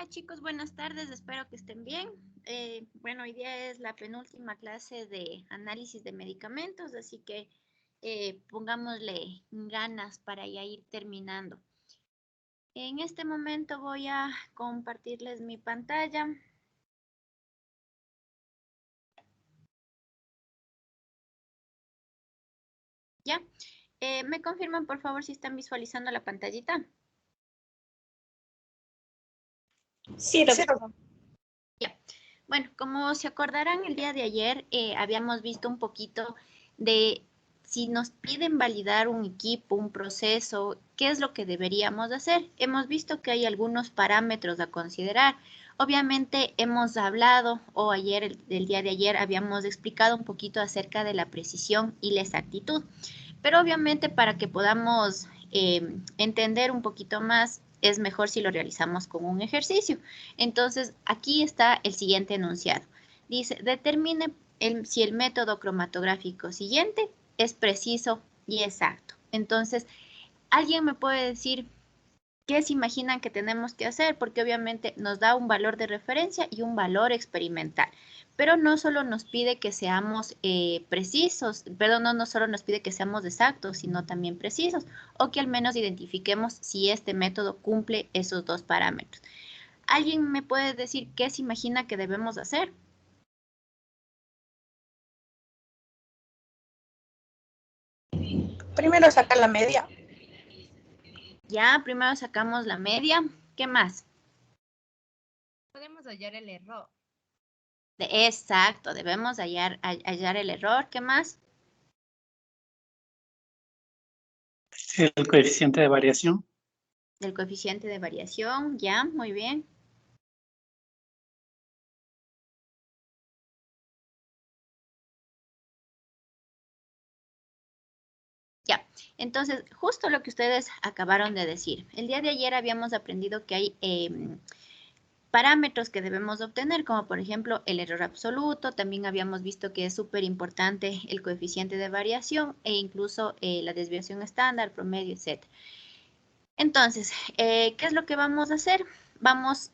Chicos, buenas tardes, espero que estén bien. Bueno, hoy día es la penúltima clase de análisis de medicamentos, así que pongámosle ganas para ya ir terminando. En este momento voy a compartirles mi pantalla. ¿Ya? ¿Me confirman, por favor, si están visualizando la pantallita? Sí, doctor. Ya. Bueno, como se acordarán, el día de ayer habíamos visto un poquito de si nos piden validar un equipo, un proceso, ¿qué es lo que deberíamos hacer? Hemos visto que hay algunos parámetros a considerar. Obviamente hemos hablado, o ayer, el día de ayer, habíamos explicado un poquito acerca de la precisión y la exactitud. Pero obviamente para que podamos entender un poquito más, es mejor si lo realizamos con un ejercicio. Entonces, aquí está el siguiente enunciado. Dice, determine si el método cromatográfico siguiente es preciso y exacto. Entonces, ¿alguien me puede decir qué se imaginan que tenemos que hacer? Porque obviamente nos da un valor de referencia y un valor experimental. Pero no solo nos pide que seamos precisos, perdón, no solo nos pide que seamos exactos, sino también precisos, o que al menos identifiquemos si este método cumple esos dos parámetros. ¿Alguien me puede decir qué se imagina que debemos hacer? Primero sacar la media. Ya, primero sacamos la media. ¿Qué más? Podemos hallar el error. Exacto, debemos hallar el error. ¿Qué más? El coeficiente de variación. Del coeficiente de variación. Ya, muy bien. Ya, entonces, justo lo que ustedes acabaron de decir. El día de ayer habíamos aprendido que hay parámetros que debemos obtener, como por ejemplo el error absoluto. También habíamos visto que es súper importante el coeficiente de variación e incluso la desviación estándar, promedio, etc. Entonces, ¿qué es lo que vamos a hacer? Vamos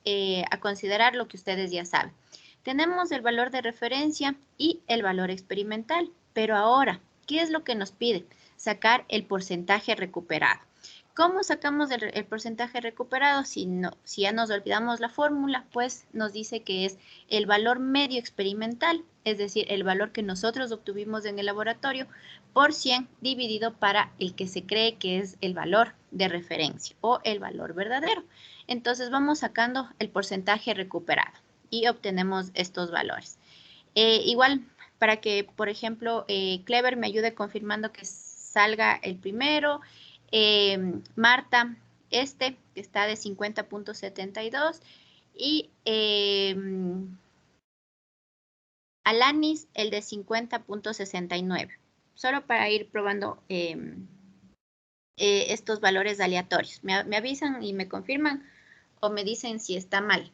a considerar lo que ustedes ya saben. Tenemos el valor de referencia y el valor experimental, pero ahora, ¿qué es lo que nos pide? Sacar el porcentaje recuperado. ¿Cómo sacamos el porcentaje recuperado? Si ya nos olvidamos la fórmula, pues nos dice que es el valor medio experimental, es decir, el valor que nosotros obtuvimos en el laboratorio por 100 dividido para el que se cree que es el valor de referencia o el valor verdadero. Entonces vamos sacando el porcentaje recuperado y obtenemos estos valores. Igual, para que, por ejemplo, Clever me ayude confirmando que salga el primero. Marta, que está de 50.72. Y Alanis, el de 50.69. Solo para ir probando estos valores aleatorios. Me avisan y me confirman o me dicen si está mal.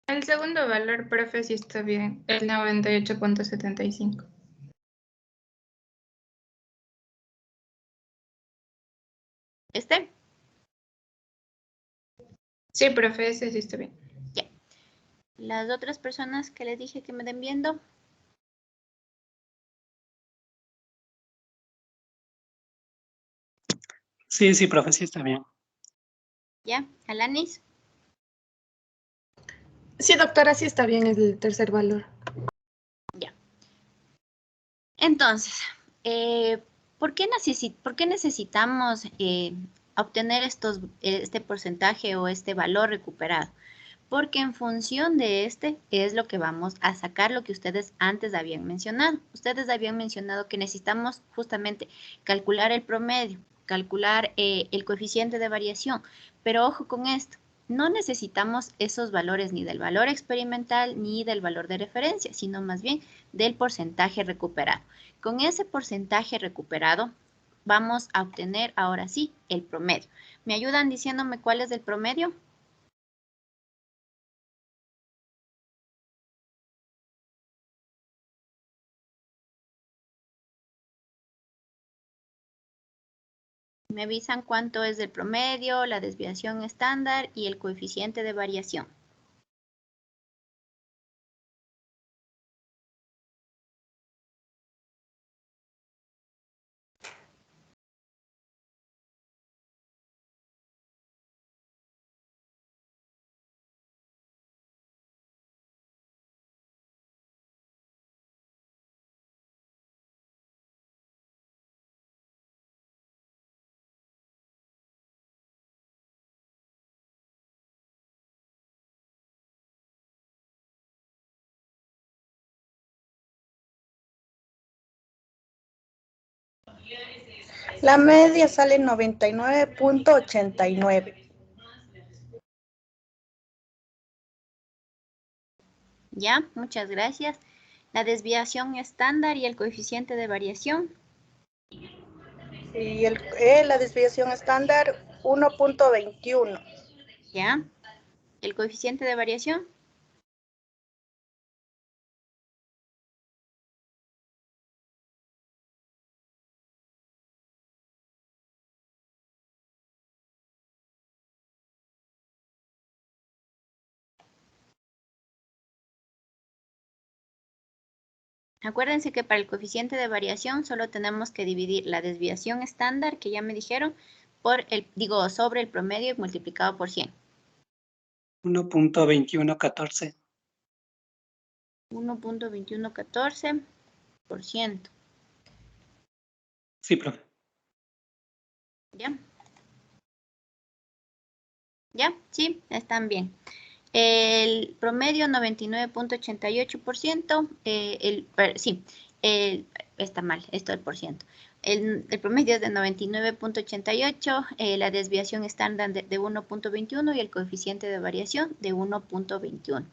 El segundo valor, profe, sí está bien, el 98.75. ¿Este? Sí, profe, ese sí está bien. Ya. Las otras personas que les dije que me den viendo. Sí, profe, sí está bien. ¿Ya? Alanis. Sí, doctora, sí está bien el tercer valor. Ya. Entonces, ¿por qué necesitamos obtener este porcentaje o este valor recuperado? Porque en función de este es lo que vamos a sacar lo que ustedes antes habían mencionado. Ustedes habían mencionado que necesitamos justamente calcular el promedio, calcular el coeficiente de variación, pero ojo con esto. No necesitamos esos valores ni del valor experimental ni del valor de referencia, sino más bien del porcentaje recuperado. Con ese porcentaje recuperado vamos a obtener ahora sí el promedio. ¿Me ayudan diciéndome cuál es el promedio? Me avisan cuánto es el promedio, la desviación estándar y el coeficiente de variación. La media sale 99.89. Ya, muchas gracias. La desviación estándar y el coeficiente de variación. Y la desviación estándar 1.21. Ya. El coeficiente de variación. Acuérdense que para el coeficiente de variación solo tenemos que dividir la desviación estándar, que ya me dijeron, sobre el promedio multiplicado por 100. 1.2114. 1.2114%. Sí, profe. ¿Ya? ¿Ya? Sí, están bien. El promedio 99.88%, sí, está mal, esto del por ciento. El promedio es de 99.88, la desviación estándar de 1.21 y el coeficiente de variación de 1.21.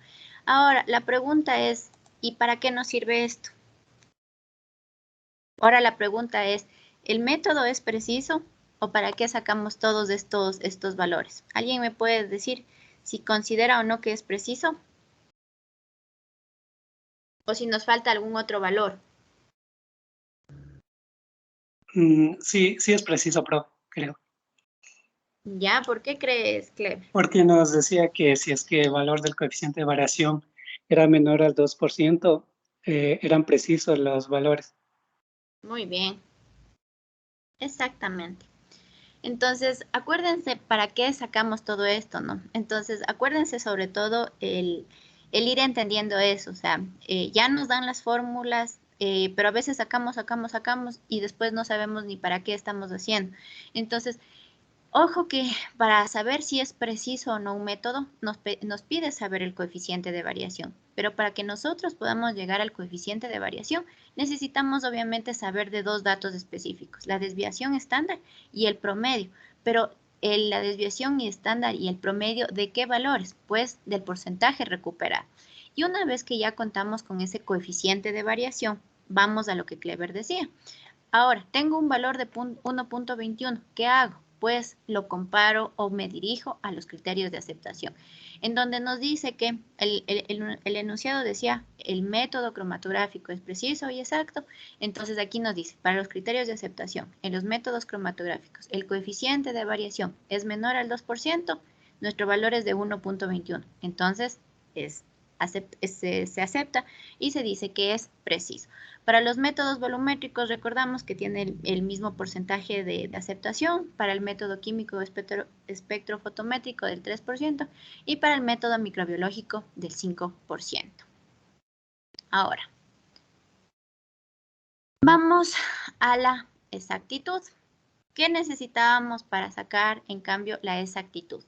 Ahora, la pregunta es, ¿y para qué nos sirve esto? Ahora la pregunta es, ¿el método es preciso o para qué sacamos todos estos valores? ¿Alguien me puede decir si considera o no que es preciso? O si nos falta algún otro valor. Sí, sí es preciso, profe, creo. ¿Ya? ¿Por qué crees, Clever? Porque nos decía que si es que el valor del coeficiente de variación era menor al 2%, eran precisos los valores. Muy bien. Exactamente. Entonces, acuérdense para qué sacamos todo esto, ¿no? Entonces, acuérdense sobre todo el ir entendiendo eso. O sea, ya nos dan las fórmulas, pero a veces sacamos y después no sabemos ni para qué estamos haciendo. Entonces, ojo que para saber si es preciso o no un método, nos pide saber el coeficiente de variación. Pero para que nosotros podamos llegar al coeficiente de variación, necesitamos obviamente saber de dos datos específicos, la desviación estándar y el promedio. Pero la desviación estándar y el promedio, ¿de qué valores? Pues del porcentaje recuperado. Y una vez que ya contamos con ese coeficiente de variación, vamos a lo que Clever decía. Ahora, tengo un valor de 1.21. ¿Qué hago? Pues lo comparo o me dirijo a los criterios de aceptación, en donde nos dice que el enunciado decía el método cromatográfico es preciso y exacto. Entonces aquí nos dice, para los criterios de aceptación, en los métodos cromatográficos, el coeficiente de variación es menor al 2%, nuestro valor es de 1.21. Entonces se acepta y se dice que es preciso. Para los métodos volumétricos recordamos que tiene el mismo porcentaje de aceptación, para el método químico espectrofotométrico del 3% y para el método microbiológico del 5%. Ahora, vamos a la exactitud. ¿Qué necesitábamos para sacar, en cambio, la exactitud?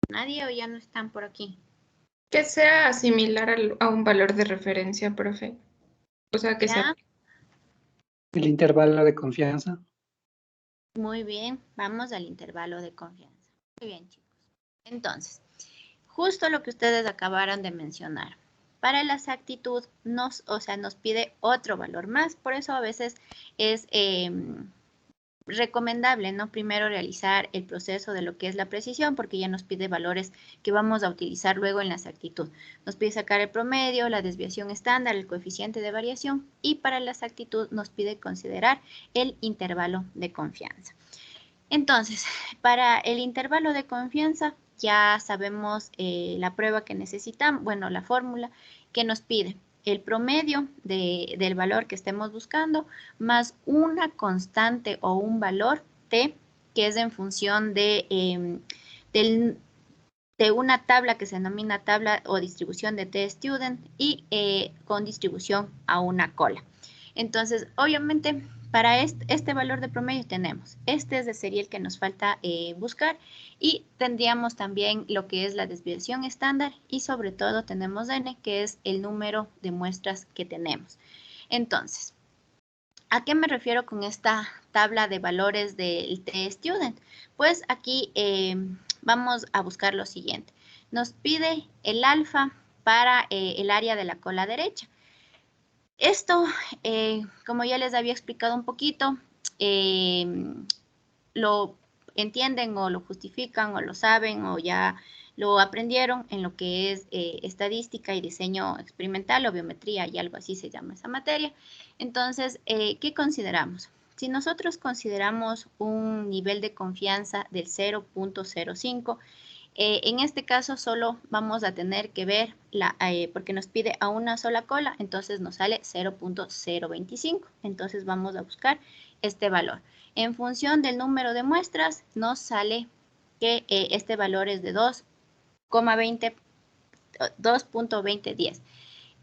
¿Nadie o ya no están por aquí? Que sea similar a un valor de referencia, profe. O sea, que sea... ¿Ya? El intervalo de confianza. Muy bien, vamos al intervalo de confianza. Muy bien, chicos. Entonces, justo lo que ustedes acabaron de mencionar. Para la exactitud nos pide otro valor más, por eso a veces es recomendable, ¿no? Primero realizar el proceso de lo que es la precisión, porque ya nos pide valores que vamos a utilizar luego en la exactitud. Nos pide sacar el promedio, la desviación estándar, el coeficiente de variación, y para la exactitud nos pide considerar el intervalo de confianza. Entonces, para el intervalo de confianza ya sabemos la prueba que necesitamos, bueno, la fórmula que nos pide el promedio del valor que estemos buscando más una constante o un valor t que es en función de una tabla que se denomina tabla o distribución de t-student y con distribución a una cola. Entonces, obviamente, para este valor de promedio tenemos, sería el que nos falta buscar, y tendríamos también lo que es la desviación estándar y sobre todo tenemos n, que es el número de muestras que tenemos. Entonces, ¿a qué me refiero con esta tabla de valores del t-student? Pues aquí vamos a buscar lo siguiente. Nos pide el alfa para el área de la cola derecha. Esto, como ya les había explicado un poquito, lo entienden o lo justifican o lo saben o ya lo aprendieron en lo que es estadística y diseño experimental o biometría y algo así se llama esa materia. Entonces, ¿qué consideramos? Si nosotros consideramos un nivel de confianza del 0.05, en este caso solo vamos a tener que ver, porque nos pide a una sola cola, entonces nos sale 0.025. Entonces vamos a buscar este valor. En función del número de muestras, nos sale que este valor es de 2.2010.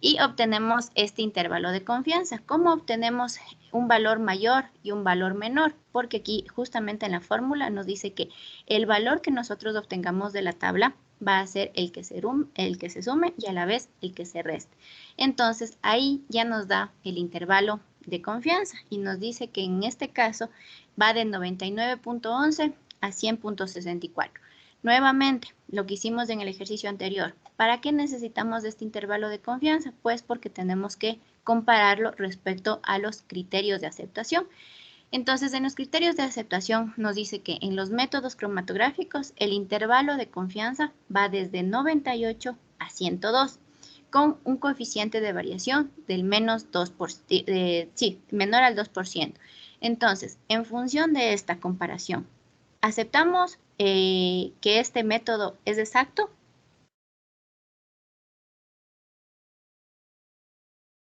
Y obtenemos este intervalo de confianza. ¿Cómo obtenemos un valor mayor y un valor menor? Porque aquí justamente en la fórmula nos dice que el valor que nosotros obtengamos de la tabla va a ser el que se sume y a la vez el que se reste. Entonces ahí ya nos da el intervalo de confianza y nos dice que en este caso va de 99.11 a 100.64. Nuevamente, lo que hicimos en el ejercicio anterior, ¿para qué necesitamos este intervalo de confianza? Pues porque tenemos que compararlo respecto a los criterios de aceptación. Entonces, en los criterios de aceptación nos dice que en los métodos cromatográficos el intervalo de confianza va desde 98 a 102, con un coeficiente de variación del menos 2%, menor al 2%. Entonces, en función de esta comparación, ¿aceptamos que este método es exacto?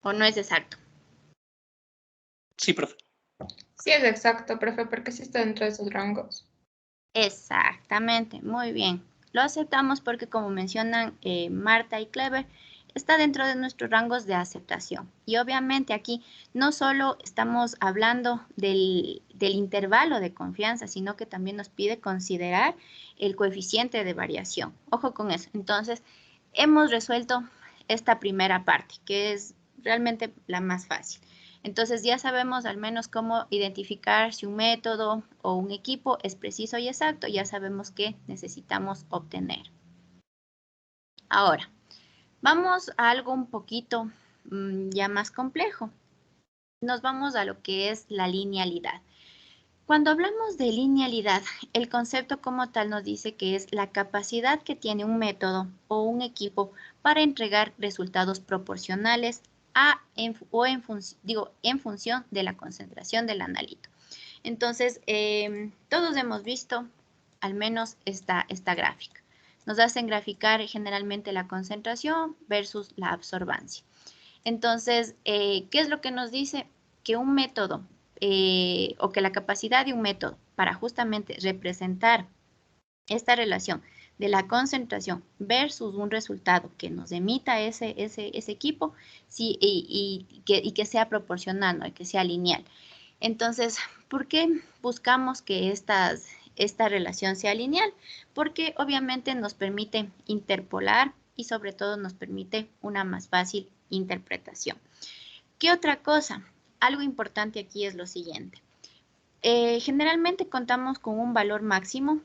¿O no es exacto? Sí, profe. Sí, es exacto, profe, porque sí está dentro de esos rangos. Exactamente, muy bien. Lo aceptamos porque, como mencionan Marta y Clever, está dentro de nuestros rangos de aceptación. Y obviamente aquí no solo estamos hablando del intervalo de confianza, sino que también nos pide considerar el coeficiente de variación. Ojo con eso. Entonces, hemos resuelto esta primera parte, que es realmente la más fácil. Entonces ya sabemos al menos cómo identificar si un método o un equipo es preciso y exacto, ya sabemos qué necesitamos obtener. Ahora, vamos a algo un poquito ya más complejo. Nos vamos a lo que es la linealidad. Cuando hablamos de linealidad, el concepto como tal nos dice que es la capacidad que tiene un método o un equipo para entregar resultados proporcionales en función de la concentración del analito. Entonces, todos hemos visto al menos esta gráfica. Nos hacen graficar generalmente la concentración versus la absorbancia. Entonces, ¿qué es lo que nos dice? Que un método o que la capacidad de un método para justamente representar esta relación de la concentración versus un resultado que nos emita ese equipo sí, y que sea proporcional, ¿no? Y que sea lineal. Entonces, ¿por qué buscamos que esta relación sea lineal, porque obviamente nos permite interpolar y sobre todo nos permite una más fácil interpretación. ¿Qué otra cosa? Algo importante aquí es lo siguiente. Generalmente contamos con un valor máximo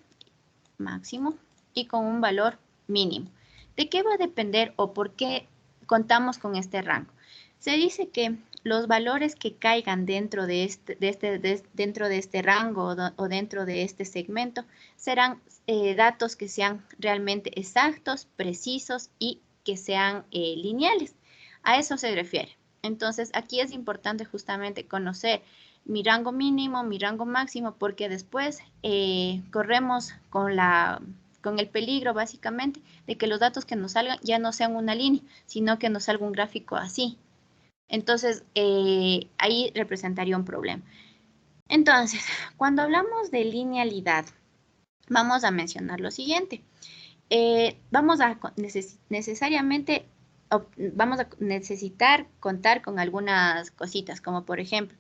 y con un valor mínimo. ¿De qué va a depender o por qué contamos con este rango? Se dice que los valores que caigan dentro de este rango o dentro de este segmento serán datos que sean realmente exactos, precisos y que sean lineales. A eso se refiere. Entonces, aquí es importante justamente conocer mi rango mínimo, mi rango máximo, porque después corremos con el peligro básicamente de que los datos que nos salgan ya no sean una línea, sino que nos salga un gráfico así. Entonces, ahí representaría un problema. Entonces, cuando hablamos de linealidad, vamos a mencionar lo siguiente. Vamos a necesitar contar con algunas cositas, como por ejemplo,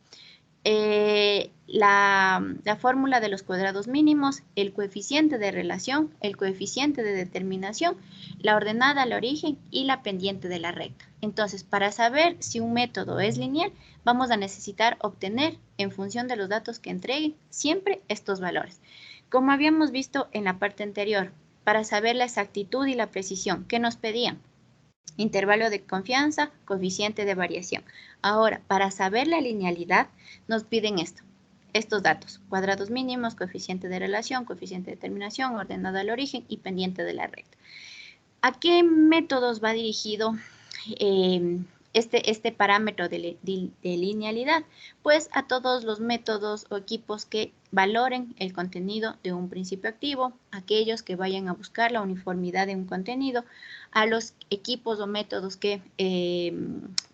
la fórmula de los cuadrados mínimos, el coeficiente de relación, el coeficiente de determinación, la ordenada al origen y la pendiente de la recta. Entonces, para saber si un método es lineal, vamos a necesitar obtener, en función de los datos que entreguen, siempre estos valores. Como habíamos visto en la parte anterior, para saber la exactitud y la precisión, ¿qué nos pedían? Intervalo de confianza, coeficiente de variación. Ahora, para saber la linealidad, nos piden estos datos: cuadrados mínimos, coeficiente de relación, coeficiente de determinación, ordenado al origen y pendiente de la recta. ¿A qué métodos va dirigido este parámetro de linealidad? Pues a todos los métodos o equipos que valoren el contenido de un principio activo, aquellos que vayan a buscar la uniformidad de un contenido, a los equipos o métodos que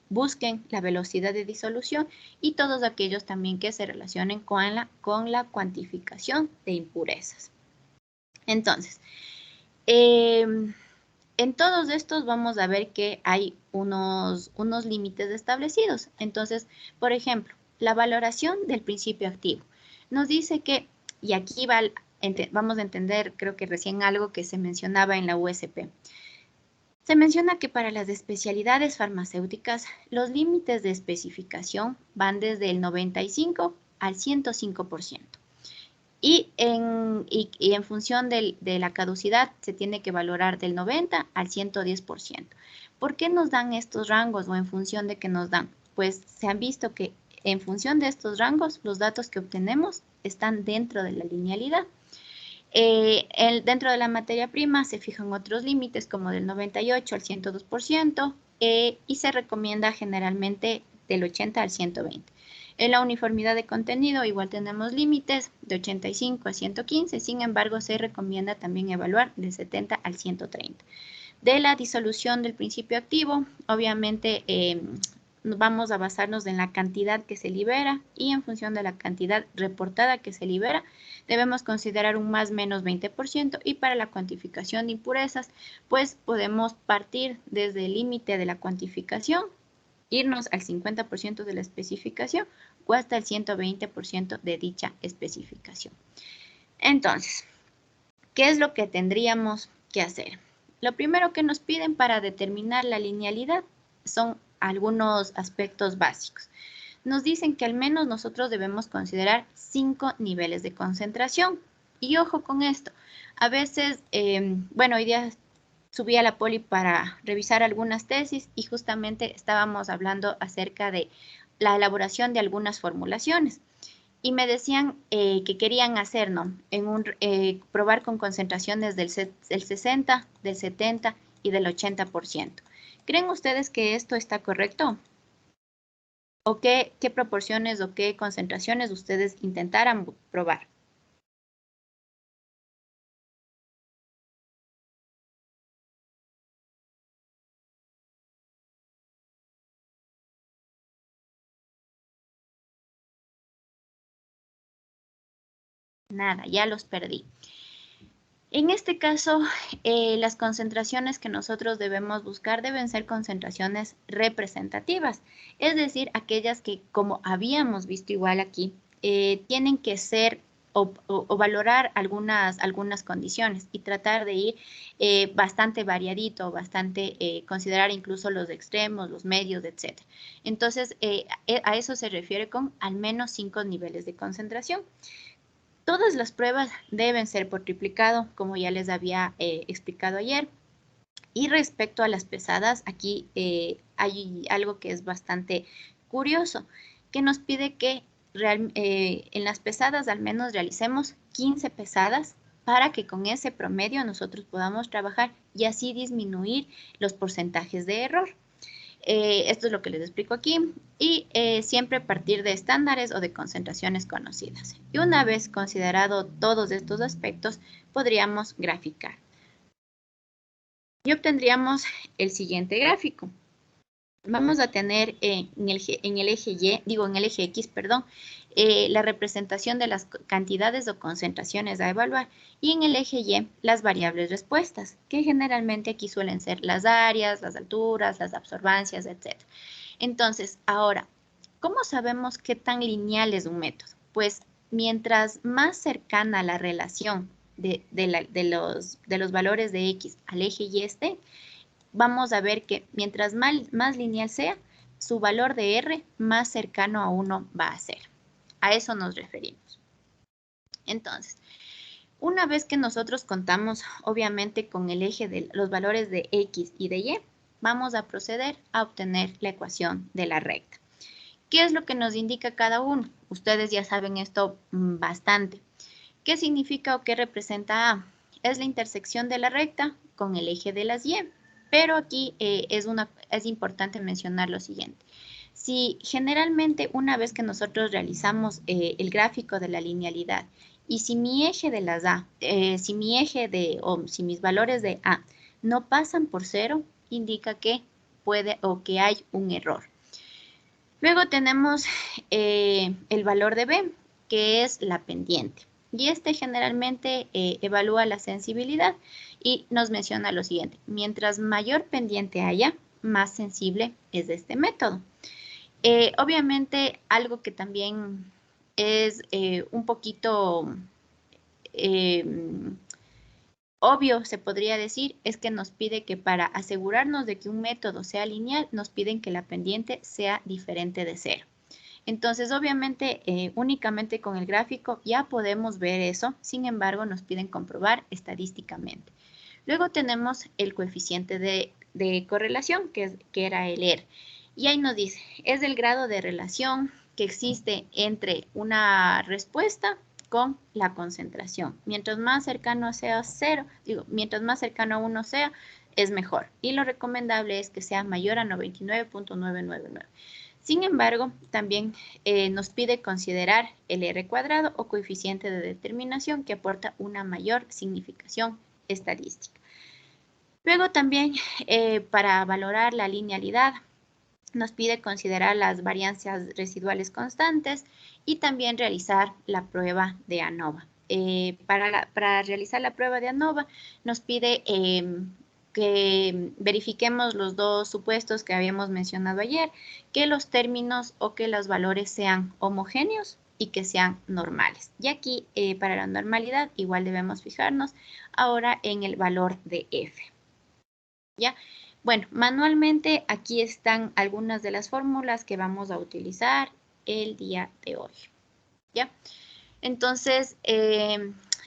busquen la velocidad de disolución y todos aquellos también que se relacionen con la cuantificación de impurezas. Entonces, en todos estos vamos a ver que hay unos límites establecidos. Entonces, por ejemplo, la valoración del principio activo nos dice que, y aquí vamos a entender, creo que recién algo que se mencionaba en la USP. Se menciona que para las especialidades farmacéuticas, los límites de especificación van desde el 95 al 105%. Y en función de la caducidad se tiene que valorar del 90 al 110%. ¿Por qué nos dan estos rangos o en función de qué nos dan? Pues se han visto que en función de estos rangos, los datos que obtenemos están dentro de la linealidad. Dentro de la materia prima se fijan otros límites como del 98 al 102% y se recomienda generalmente del 80 al 120. En la uniformidad de contenido igual tenemos límites de 85 a 115, sin embargo se recomienda también evaluar del 70 al 130. De la disolución del principio activo, obviamente vamos a basarnos en la cantidad que se libera y en función de la cantidad reportada que se libera, debemos considerar un más menos 20% y para la cuantificación de impurezas, pues podemos partir desde el límite de la cuantificación, irnos al 50% de la especificación o hasta el 120% de dicha especificación. Entonces, ¿qué es lo que tendríamos que hacer? Lo primero que nos piden para determinar la linealidad son algunos aspectos básicos. Nos dicen que al menos nosotros debemos considerar 5 niveles de concentración. Y ojo con esto, a veces, hoy día subí a la poli para revisar algunas tesis y justamente estábamos hablando acerca de la elaboración de algunas formulaciones. Y me decían que querían hacer, ¿no? Probar con concentraciones del 60, del 70 y del 80%. ¿Creen ustedes que esto está correcto? ¿O qué proporciones o qué concentraciones ustedes intentaran probar? Nada, ya los perdí. En este caso, las concentraciones que nosotros debemos buscar deben ser concentraciones representativas, es decir, aquellas que, como habíamos visto igual aquí, tienen que ser o valorar algunas condiciones y tratar de ir bastante variadito, bastante considerar incluso los extremos, los medios, etc. Entonces, a eso se refiere con al menos 5 niveles de concentración. Todas las pruebas deben ser por triplicado, como ya les había explicado ayer. Y respecto a las pesadas, aquí hay algo que es bastante curioso, que nos pide que en las pesadas al menos realicemos 15 pesadas para que con ese promedio nosotros podamos trabajar y así disminuir los porcentajes de error. Esto es lo que les explico aquí y siempre partir de estándares o de concentraciones conocidas. Y una vez considerado todos estos aspectos, podríamos graficar. Y obtendríamos el siguiente gráfico. Vamos a tener en el eje X, la representación de las cantidades o concentraciones a evaluar y en el eje Y las variables respuestas, que generalmente aquí suelen ser las áreas, las alturas, las absorbancias, etc. Entonces, ahora, ¿cómo sabemos qué tan lineal es un método? Pues mientras más cercana la relación de los valores de X al eje Y esté, vamos a ver que mientras más lineal sea, su valor de R más cercano a 1 va a ser. A eso nos referimos. Entonces, una vez que nosotros contamos, obviamente, con el eje de los valores de X y de Y, vamos a proceder a obtener la ecuación de la recta. ¿Qué es lo que nos indica cada uno? Ustedes ya saben esto bastante. ¿Qué significa o qué representa A? Es la intersección de la recta con el eje de las Y. Pero aquí es importante mencionar lo siguiente. Si generalmente una vez que nosotros realizamos el gráfico de la linealidad y si mi eje de las A, si mis valores de A no pasan por 0, indica que puede o que hay un error. Luego tenemos el valor de B, que es la pendiente. Y este generalmente evalúa la sensibilidad y nos menciona lo siguiente. Mientras mayor pendiente haya, más sensible es este método. Obviamente, algo que también es un poquito obvio, se podría decir, es que nos pide que para asegurarnos de que un método sea lineal, nos piden que la pendiente sea diferente de 0. Entonces, obviamente, únicamente con el gráfico ya podemos ver eso, sin embargo, nos piden comprobar estadísticamente. Luego tenemos el coeficiente de correlación, que era el R. Y ahí nos dice, es el grado de relación que existe entre una respuesta con la concentración. Mientras más cercano sea 0, mientras más cercano a 1 sea, es mejor. Y lo recomendable es que sea mayor a 99.999. Sin embargo, también nos pide considerar el R cuadrado o coeficiente de determinación que aporta una mayor significación estadística. Luego también para valorar la linealidad nos pide considerar las variancias residuales constantes y también realizar la prueba de ANOVA. Para realizar la prueba de ANOVA nos pide que verifiquemos los dos supuestos que habíamos mencionado ayer, que los términos o que los valores sean homogéneos y que sean normales. Y aquí, para la normalidad, igual debemos fijarnos ahora en el valor de F. ¿Ya? Bueno, manualmente aquí están algunas de las fórmulas que vamos a utilizar el día de hoy. ¿Ya? Entonces,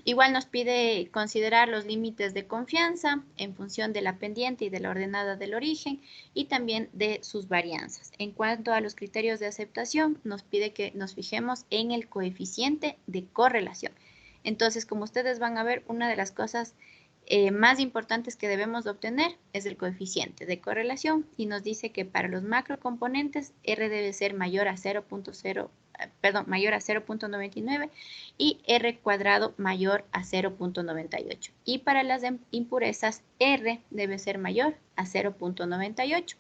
igual nos pide considerar los límites de confianza en función de la pendiente y de la ordenada del origen y también de sus varianzas. En cuanto a los criterios de aceptación, nos pide que nos fijemos en el coeficiente de correlación. Entonces, como ustedes van a ver, una de las cosas más importantes que debemos obtener es el coeficiente de correlación y nos dice que para los macrocomponentes R debe ser mayor a 0.99 y R cuadrado mayor a 0.98. Y para las impurezas, R debe ser mayor a 0.98.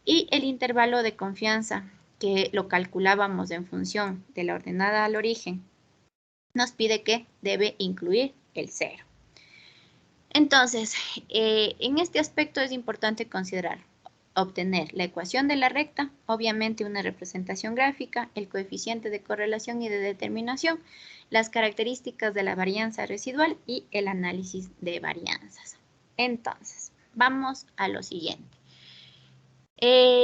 Y el intervalo de confianza, que lo calculábamos en función de la ordenada al origen, nos pide que debe incluir el 0. Entonces, en este aspecto es importante considerar obtener la ecuación de la recta, obviamente una representación gráfica, el coeficiente de correlación y de determinación, las características de la varianza residual y el análisis de varianzas. Entonces, vamos a lo siguiente.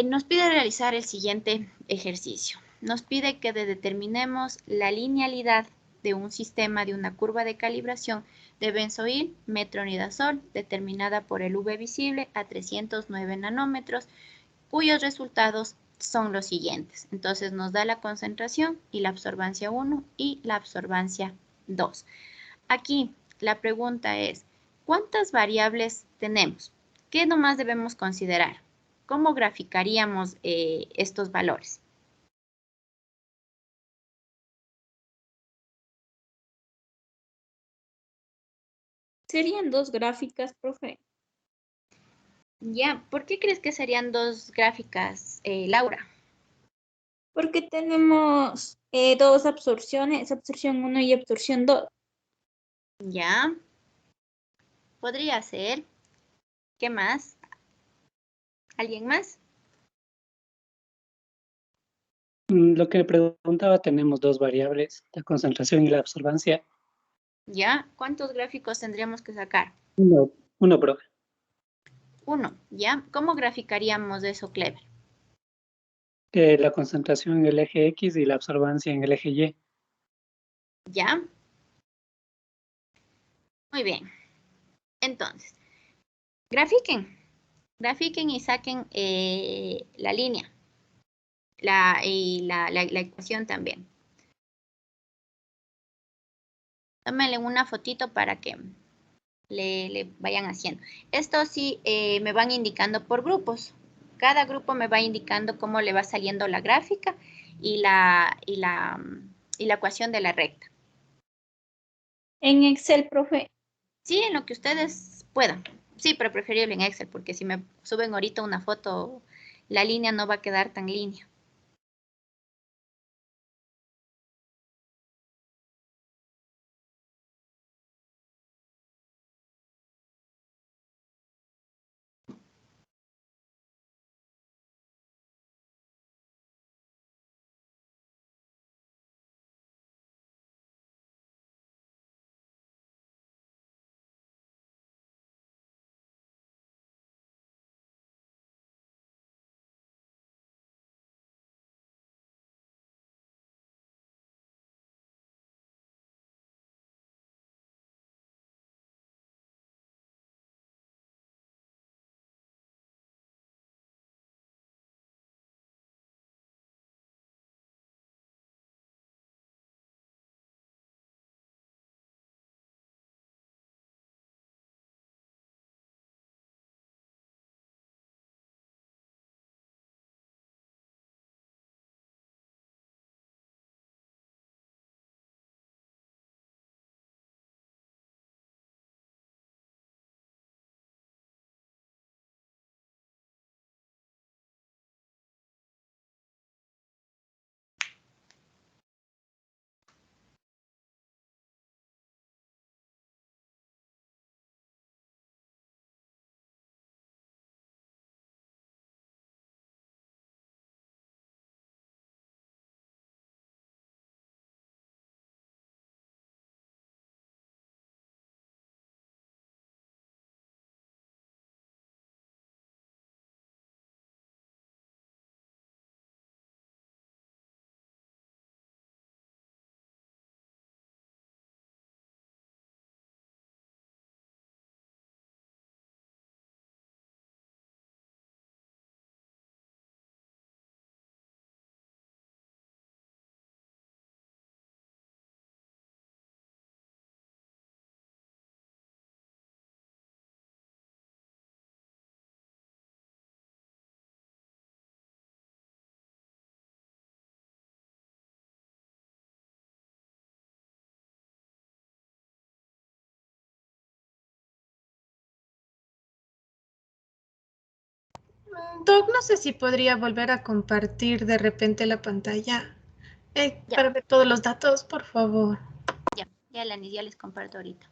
Nos pide realizar el siguiente ejercicio. Nos pide que determinemos la linealidad de un sistema de una curva de calibración de benzoil metronidazol determinada por el V visible a 309 nanómetros, cuyos resultados son los siguientes. Entonces nos da la concentración y la absorbancia 1 y la absorbancia 2. Aquí la pregunta es, ¿cuántas variables tenemos? ¿Qué nomás debemos considerar? ¿Cómo graficaríamos estos valores? Serían dos gráficas, profe. Ya, ¿por qué crees que serían dos gráficas, Laura? Porque tenemos dos absorciones, absorción 1 y absorción 2. Ya, podría ser. ¿Qué más? ¿Alguien más? Lo que me preguntaba, tenemos dos variables, la concentración y la absorbancia. Ya, ¿cuántos gráficos tendríamos que sacar? Uno, profe. Uno, ¿ya? ¿Cómo graficaríamos eso, Clever? La concentración en el eje X y la absorbancia en el eje Y. ¿Ya? Muy bien. Entonces, grafiquen. Grafiquen y saquen la línea. Y la ecuación también. Tómenle una fotito para que le vayan haciendo. Esto sí me van indicando por grupos. Cada grupo me va indicando cómo le va saliendo la gráfica y la ecuación de la recta. En Excel, profe. Sí, en lo que ustedes puedan. Sí, pero preferible en Excel, porque si me suben ahorita una foto, la línea no va a quedar tan línea. Doc, no sé si podría volver a compartir de repente la pantalla Ya, para ver todos los datos, por favor. ya les comparto ahorita.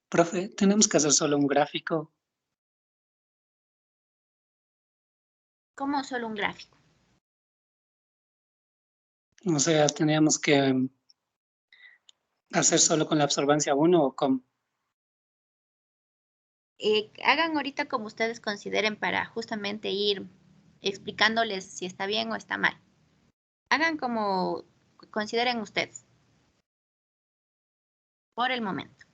Profe, tenemos que hacer solo un gráfico. ¿Cómo solo un gráfico? O sea, teníamos que hacer solo con la absorbancia 1 o con... Hagan ahorita como ustedes consideren para justamente ir explicándoles si está bien o está mal. Hagan como consideren ustedes. Por el momento.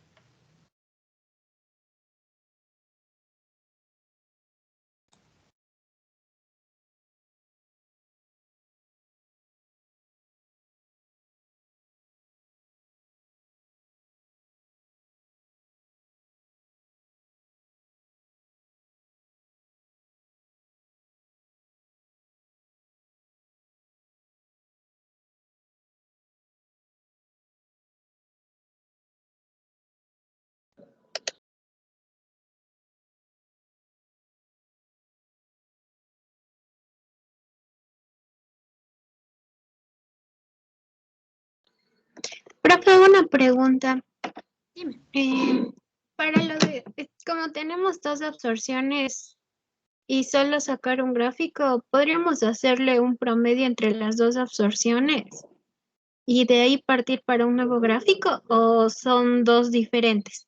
Profe, una pregunta. Dime. Para lo de, como tenemos dos absorciones y solo sacar un gráfico, ¿podríamos hacerle un promedio entre las dos absorciones y de ahí partir para un nuevo gráfico o son dos diferentes?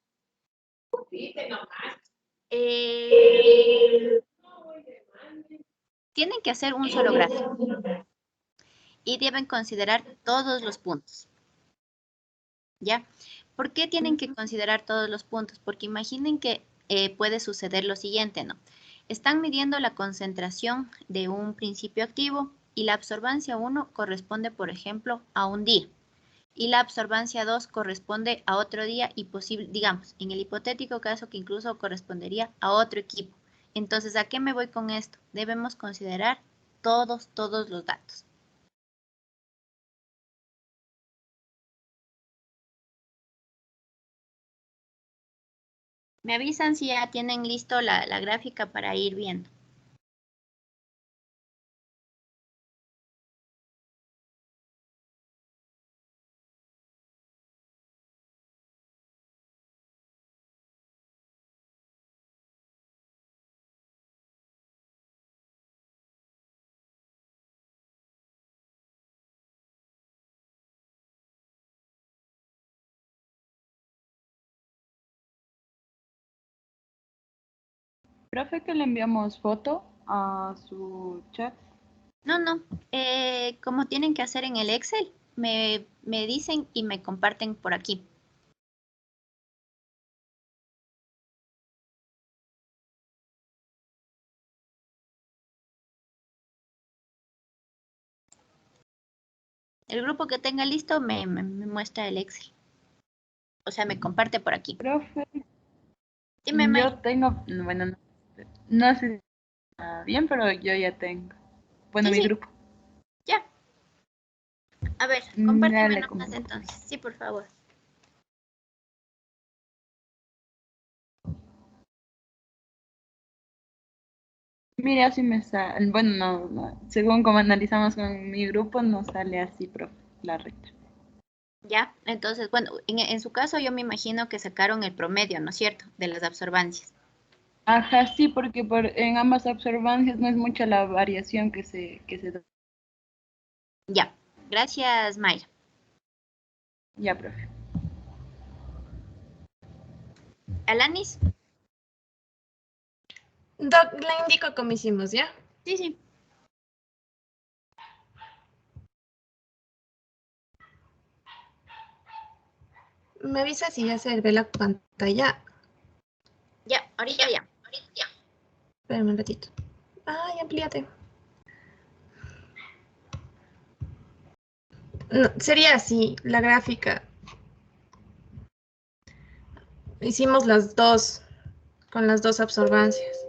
Tienen que hacer un solo gráfico y deben considerar todos los puntos. ¿Ya? ¿Por qué tienen que considerar todos los puntos? Porque imaginen que puede suceder lo siguiente, ¿no? Están midiendo la concentración de un principio activo y la absorbancia 1 corresponde, por ejemplo, a un día. Y la absorbancia 2 corresponde a otro día y posible, digamos, en el hipotético caso que incluso correspondería a otro equipo. Entonces, ¿a qué me voy con esto? Debemos considerar todos los datos. Me avisan si ya tienen listo la gráfica para ir viendo. Profe, que le enviamos foto a su chat. No. Como tienen que hacer en el Excel, me dicen y me comparten por aquí. El grupo que tenga listo me muestra el Excel. O sea, me comparte por aquí. Profe, Dime, May. yo tengo, bueno, no sé si está bien, pero yo ya tengo. Bueno, Sí, mi sí. grupo. Ya. A ver, compárteme Dale, nomás entonces. Sí, por favor. Mire, así me sale. Bueno, no, según como analizamos con mi grupo, nos sale así, profe, la recta. Ya, entonces, bueno, en su caso yo me imagino que sacaron el promedio, ¿no es cierto? De las absorbancias. Ajá, sí, porque en ambas absorbancias no es mucha la variación que se da. Ya, gracias, Mayra. Ya, profe. Alanis. Doc, le indico cómo hicimos, ¿ya? Sí, sí. Me avisa si ya se ve la pantalla. Ya, ahorita ya. Espérame un ratito. Ay, amplíate. No, sería así, la gráfica. Hicimos las dos, con las dos absorbancias.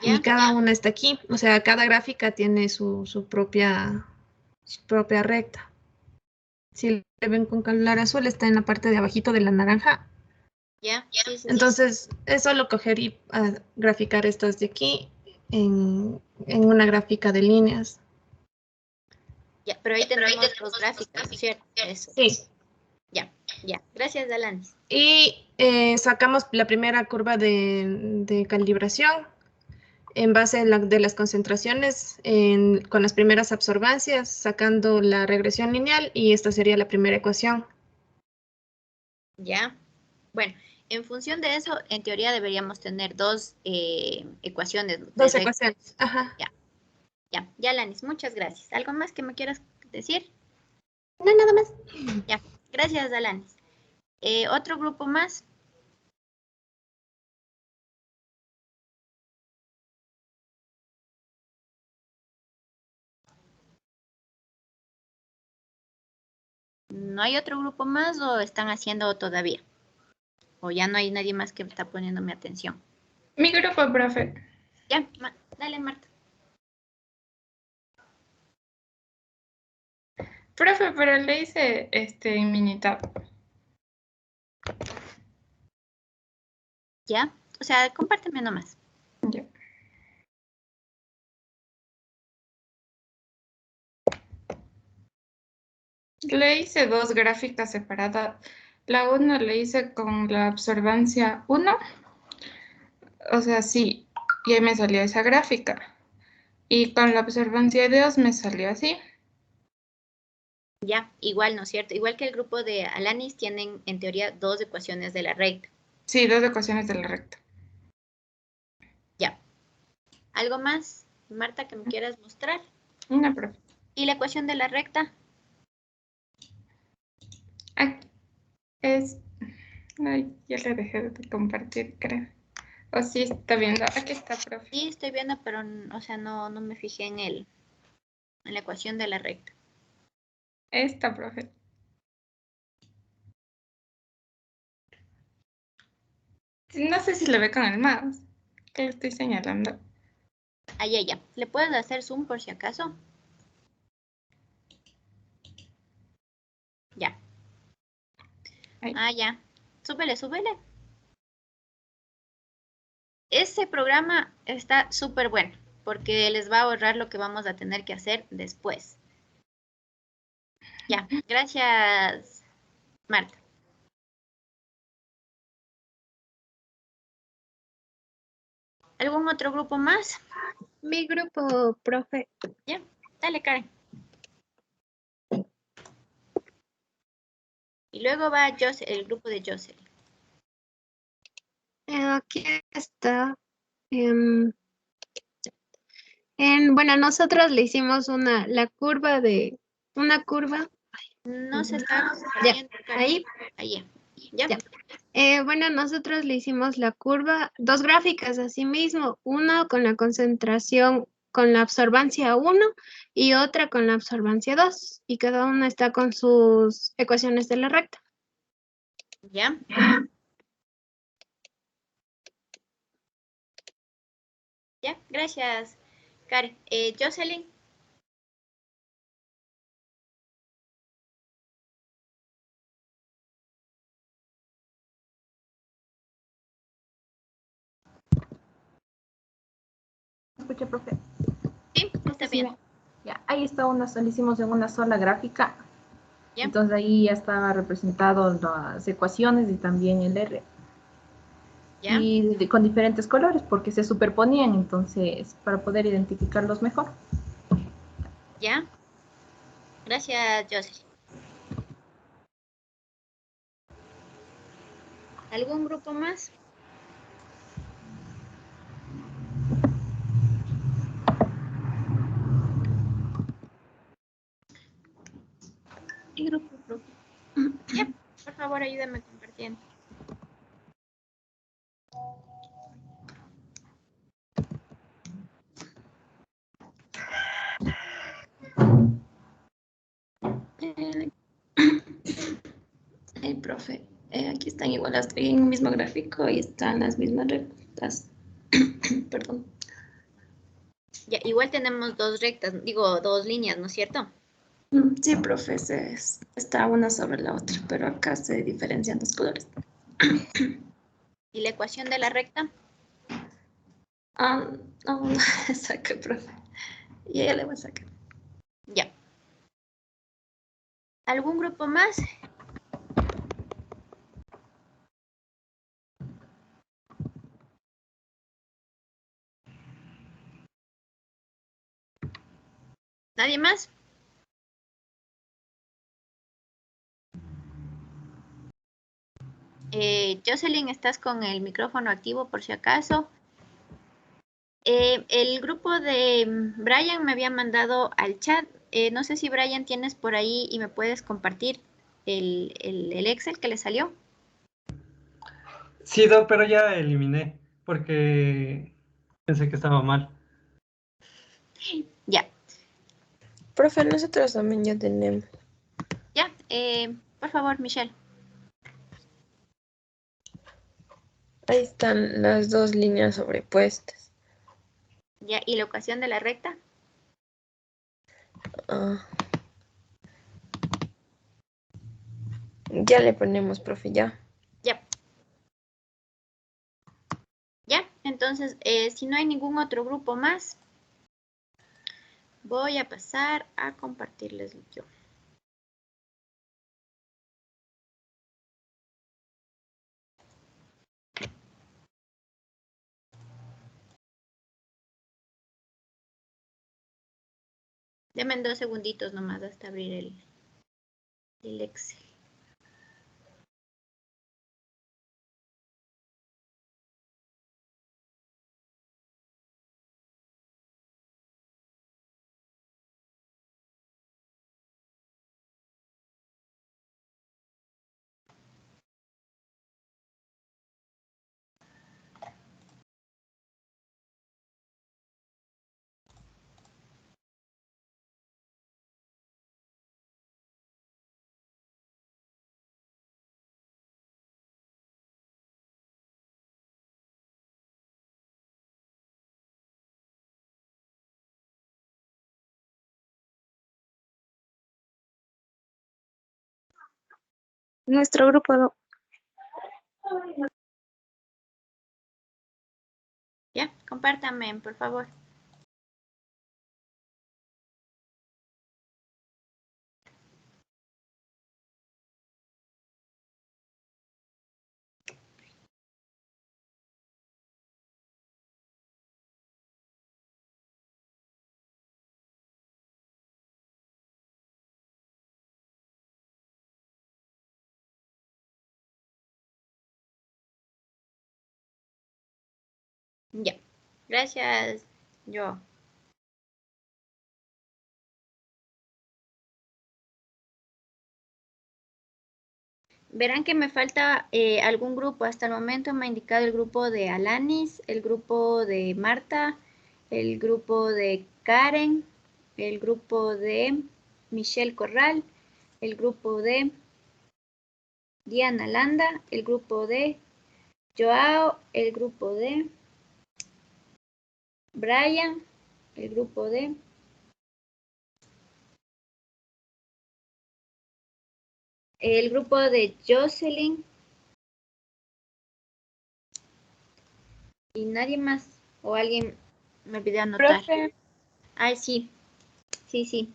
¿Ya? Y cada una está aquí. O sea, cada gráfica tiene su propia recta. Si le ven con calular azul, está en la parte de abajito de la naranja. Ya, sí, sí. Entonces, es solo coger y graficar estas de aquí en una gráfica de líneas. Ya, pero ahí tenemos dos gráficas, ¿no es cierto? Eso. Sí. Ya. Ya, gracias, Alanis. Y sacamos la primera curva de calibración en base de las concentraciones con las primeras absorbancias, sacando la regresión lineal, y esta sería la primera ecuación. Ya. Bueno, en función de eso, en teoría deberíamos tener dos ecuaciones. Dos ecuaciones. Ajá. Ya, Alanis, muchas gracias. ¿Algo más que me quieras decir? No, nada más. Ya, gracias, Alanis. ¿Otro grupo más? ¿No hay otro grupo más o están haciendo todavía? ¿O ya no hay nadie más que está poniendo mi atención? Mi grupo, profe. Ya, dale, Marta. Profe, pero le hice Minitab. Ya, o sea, compárteme nomás. Ya. Le hice dos gráficas separadas. La una le hice con la absorbancia 1. O sea, sí, y ahí me salió esa gráfica. Y con la absorbancia de 2 me salió así. Ya, igual, ¿no es cierto? Igual que el grupo de Alanis, tienen en teoría dos ecuaciones de la recta. Sí, dos ecuaciones de la recta. Ya. ¿Algo más, Marta, que me quieras mostrar? Una, profe. ¿Y la ecuación de la recta? Aquí es... Ay, ya le dejé de compartir, creo. O sí, está viendo. Aquí está, profe. Sí, estoy viendo, pero, o sea, no me fijé en la ecuación de la recta. Esta, profe. No sé si lo ve con el mouse, que le estoy señalando. Ya. ¿Le puedes hacer zoom por si acaso? Ya. Ahí. Ya. Súbele. Ese programa está súper bueno, porque les va a ahorrar lo que vamos a tener que hacer después. Ya, gracias, Marta. ¿Algún otro grupo más? Mi grupo, profe. Ya, dale, Karen. Y luego va el grupo de Jocelyn. Aquí está. Bueno, nosotros le hicimos una curva. No se está Ya, saliendo, Karen. ahí. Ya. Bueno, nosotros le hicimos la curva, dos gráficas así mismo, una con la concentración con la absorbancia 1 y otra con la absorbancia 2, y cada una está con sus ecuaciones de la recta. Ya. Ya, gracias, Karen. Jocelyn. ¿Escucha, profe? Sí, está bien. Ya, ahí está lo hicimos en una sola gráfica. Ya. Entonces ahí ya estaba representado las ecuaciones y también el R. Ya. Y con diferentes colores porque se superponían, entonces para poder identificarlos mejor. Ya. Gracias, Jocelyn. ¿Algún grupo más? ¿Qué grupo, profe? Ya, por favor, ayúdame compartiendo. Profe, aquí están igual, estoy en el mismo gráfico y están las mismas rectas. Perdón. Ya, igual tenemos dos rectas, dos líneas, ¿no es cierto? Sí, profe, está una sobre la otra, pero acá se diferencian los colores. ¿Y la ecuación de la recta? No saqué, profe. Y ella le voy a sacar. Ya. ¿Algún grupo más? ¿Nadie más? Jocelyn, estás con el micrófono activo por si acaso. El grupo de Brian me había mandado al chat. No sé si Brian tienes por ahí y me puedes compartir el Excel que le salió. Sí, Doc, pero ya eliminé porque pensé que estaba mal. Ya, Profe, nosotros también ya tenemos. ya. Por favor, Michelle. Ahí están las dos líneas sobrepuestas. Ya, ¿y la ecuación de la recta? Ah. Ya le ponemos, profe, ya. Ya. Ya, entonces, si no hay ningún otro grupo más, voy a pasar a compartirles yo. Denme 2 segunditos nomás hasta abrir el Excel. Nuestro grupo. Ya, compártanme, por favor. Ya, gracias, yo. Verán que me falta algún grupo. Hasta el momento me ha indicado el grupo de Alanis, el grupo de Marta, el grupo de Karen, el grupo de Michelle Corral, el grupo de Diana Landa, el grupo de Joao, el grupo de Brian, el grupo de Jocelyn y nadie más. O alguien me olvidé anotar. Profe, Ay, sí, sí.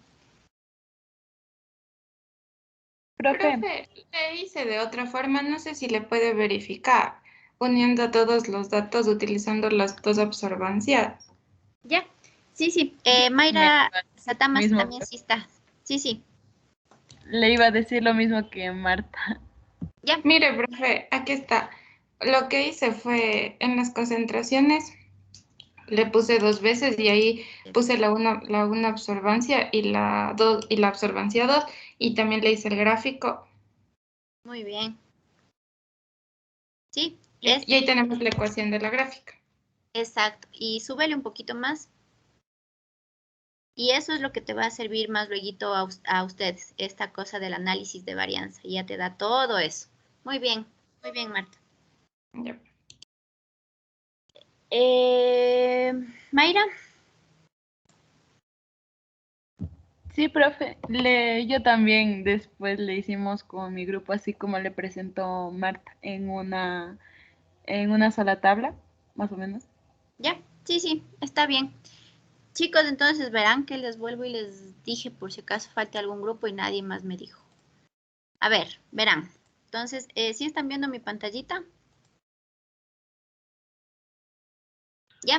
profe, Profe, le hice de otra forma, no sé si le puede verificar, poniendo todos los datos utilizando las dos absorbancias. Ya, sí. me Mayra iba a decir lo Satamas mismo, también sí está. Sí. le iba a decir lo mismo que Marta. Ya, Mire, profe, aquí está. Lo que hice fue en las concentraciones, le puse 2 veces y ahí puse la una absorbancia y la dos y la absorbancia 2 y también le hice el gráfico. muy bien. Sí, Y ahí tenemos la ecuación de la gráfica. exacto. Y súbele un poquito más. Y eso es lo que te va a servir más luego a ustedes, esta cosa del análisis de varianza. Y ya te da todo eso. Muy bien, Marta. Ya. Mayra, Sí, profe, yo también después le hicimos con mi grupo así como le presentó Marta en una sola tabla, más o menos. ya, sí, está bien. Chicos, entonces verán que les vuelvo y les dije por si acaso falta algún grupo y nadie más me dijo. A ver, verán. Entonces, ¿sí están viendo mi pantallita? ¿Ya?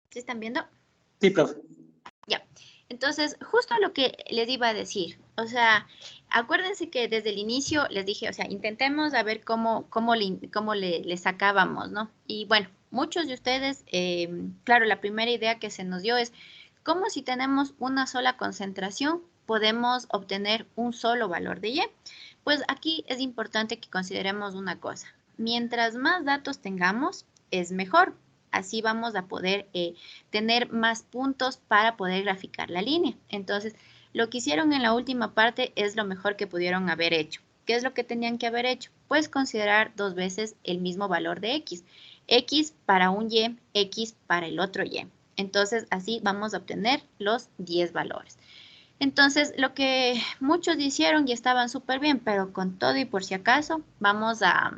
¿Sí están viendo? Sí, profe. Ya, entonces, justo lo que les iba a decir, o sea, acuérdense que desde el inicio les dije, o sea, intentemos a ver cómo le sacábamos, ¿no? Y bueno, muchos de ustedes, claro, la primera idea que se nos dio es, ¿cómo si tenemos una sola concentración podemos obtener un solo valor de Y? Pues aquí es importante que consideremos una cosa, mientras más datos tengamos, es mejor. Así vamos a poder tener más puntos para poder graficar la línea. Entonces, lo que hicieron en la última parte es lo mejor que pudieron haber hecho. ¿Qué es lo que tenían que haber hecho? Pues considerar 2 veces el mismo valor de X. X para un Y, X para el otro Y. Entonces, así vamos a obtener los 10 valores. Entonces, lo que muchos hicieron y estaban súper bien, pero con todo y por si acaso, vamos a